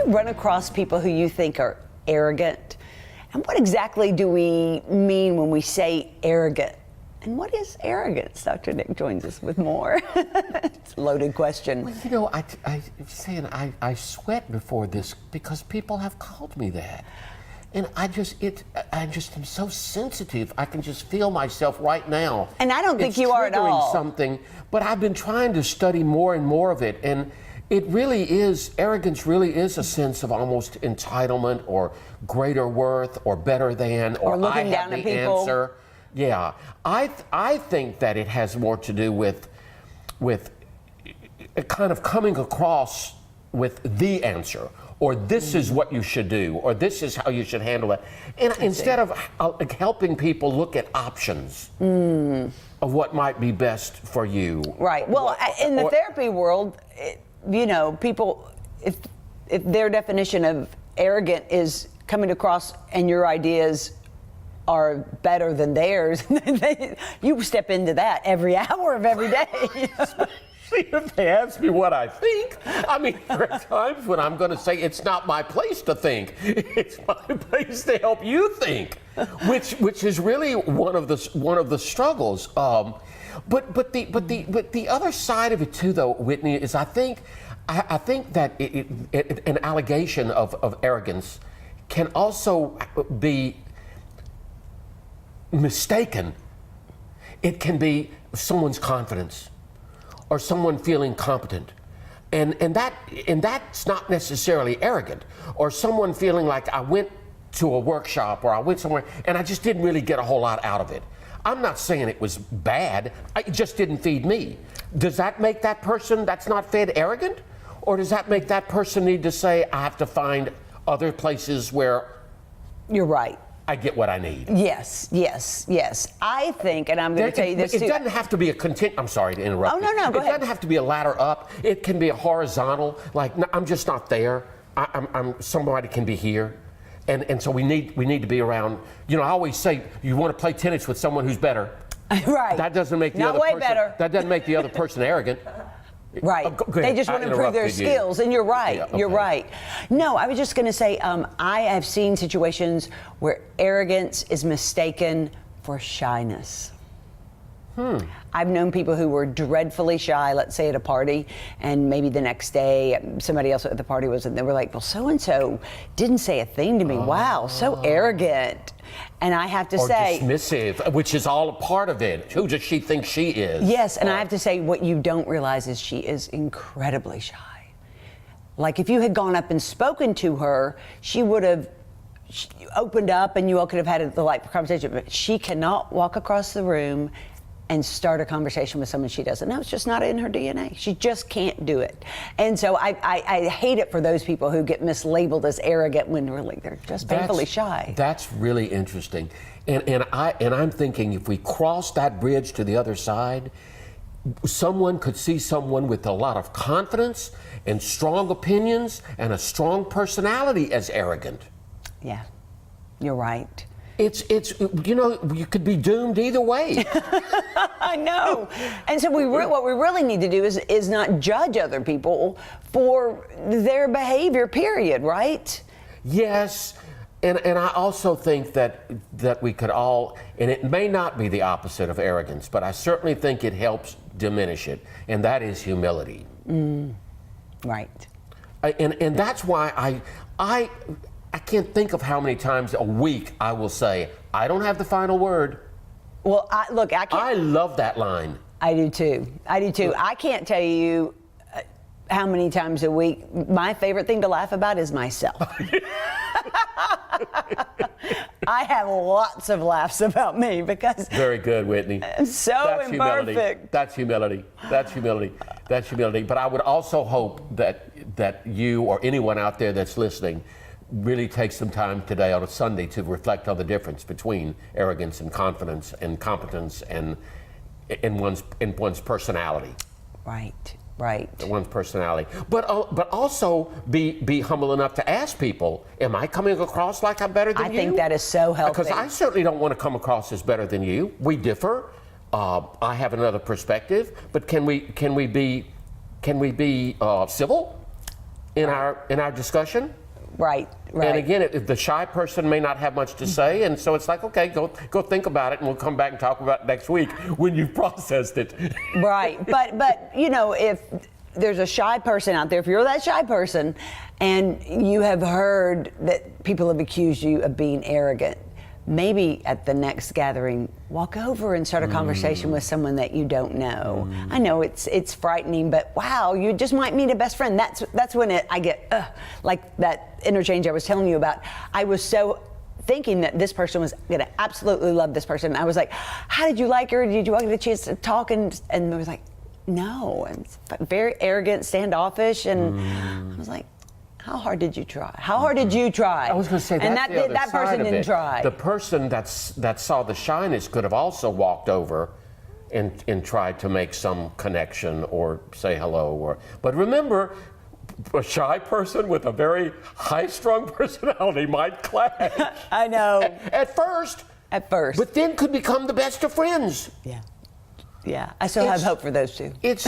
run across people who you think are arrogant? And what exactly do we mean when we say arrogant? And what is arrogance? Dr. Nick joins us with more. It's a loaded question. Well, you know, I sweat before this because people have called me that. And I just am so sensitive. I can just feel myself right now. And I don't think you are at all. It's triggering something, but I've been trying to study more and more of it. And it really is, arrogance really is a sense of almost entitlement or greater worth or better than or looking I down have at the people. answer. Yeah, I think that it has more to do with kind of coming across with the answer, or this is what you should do, or this is how you should handle it. And instead of helping people look at options of what might be best for you. Right. Well, in the therapy world, people, if their definition of arrogant is coming across and your ideas are better than theirs, you step into that every hour of every day. Especially if they ask me what I think. I mean, there are times when I'm going to say it's not my place to think. It's my place to help you think, which is really one of the struggles. But the other side of it too, though, Whitney, is I think that an allegation of arrogance can also be mistaken. It can be someone's confidence or someone feeling competent, and that's not necessarily arrogant, or someone feeling like I went to a workshop or I went somewhere and I just didn't really get a whole lot out of it. I'm not saying it was bad, it just didn't feed me. Does that make that person that's not fed arrogant, or does that make that person need to say I have to find other places where you're right, I get what I need? Yes. I think, and I'm going to tell you this too. It doesn't have to be I'm sorry to interrupt. Oh, no, go ahead. It doesn't have to be a ladder up. It can be a horizontal, like, no, I'm just not there. Somebody can be here. And so we need to be around. I always say you want to play tennis with someone who's better. Right. That doesn't make the not other way person. Better. That doesn't make the other person arrogant. Right. They just want to improve their skills, and you're right. Yeah, okay. You're right. No, I was just going to say, I have seen situations where arrogance is mistaken for shyness. I've known people who were dreadfully shy, let's say at a party, and maybe the next day somebody else at the party was, and they were like, well, so-and-so didn't say a thing to me. Wow, so arrogant. And I have to say... dismissive, which is all a part of it. Who does she think she is? Yes, and I have to say, what you don't realize is she is incredibly shy. Like, if you had gone up and spoken to her, she would have opened up and you all could have had a delightful conversation, but she cannot walk across the room and start a conversation with someone she doesn't know. It's just not in her DNA. She just can't do it. And so I hate it for those people who get mislabeled as arrogant when really they're just painfully shy. That's really interesting. And I'm thinking if we cross that bridge to the other side, someone could see someone with a lot of confidence and strong opinions and a strong personality as arrogant. Yeah, you're right. It's you could be doomed either way. I know. And so what we really need to do is not judge other people for their behavior, period, right? Yes. And I also think that we could all, and it may not be the opposite of arrogance, but I certainly think it helps diminish it, and that is humility. Right. And that's why I can't think of how many times a week I will say, I don't have the final word. Well, I love that line. I do too. I can't tell you how many times a week. My favorite thing to laugh about is myself. I have lots of laughs about me because... Very good, Whitney. I'm so imperfect. That's humility. But I would also hope that you or anyone out there that's listening really take some time today on a Sunday to reflect on the difference between arrogance and confidence and competence and in one's personality. Right. One's personality, but also be humble enough to ask people, am I coming across like I'm better than you? I think that is so helpful. Because I certainly don't want to come across as better than you. We differ. I have another perspective, but can we be civil? in our discussion. Right. And again, if the shy person may not have much to say, and so it's like, okay, go think about it, and we'll come back and talk about it next week when you've processed it. Right. But you know, if there's a shy person out there, if you're that shy person, and you have heard that people have accused you of being arrogant, maybe at the next gathering, walk over and start a conversation with someone that you don't know. I know it's frightening, but wow, you just might meet a best friend. That's when I get like that interchange I was telling you about. I was so thinking that this person was going to absolutely love this person. I was like, how did you like her? Did you get a chance to talk? And I was like, no. And it's very arrogant, standoffish, and I was like, how hard did you try? How hard did you try? I was going to say and that person didn't try. The person that saw the shyness could have also walked over and tried to make some connection or say hello. But remember, a shy person with a very high-strung personality might clash. I know. At first. But then could become the best of friends. Yeah. Yeah. I still have hope for those two. It's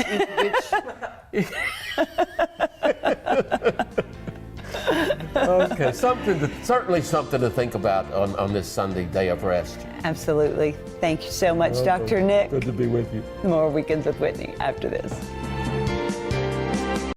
okay, certainly something to think about on this Sunday, day of rest. Absolutely. Thank you so much, Dr. Nick. Good to be with you. More Weekends with Whitney after this.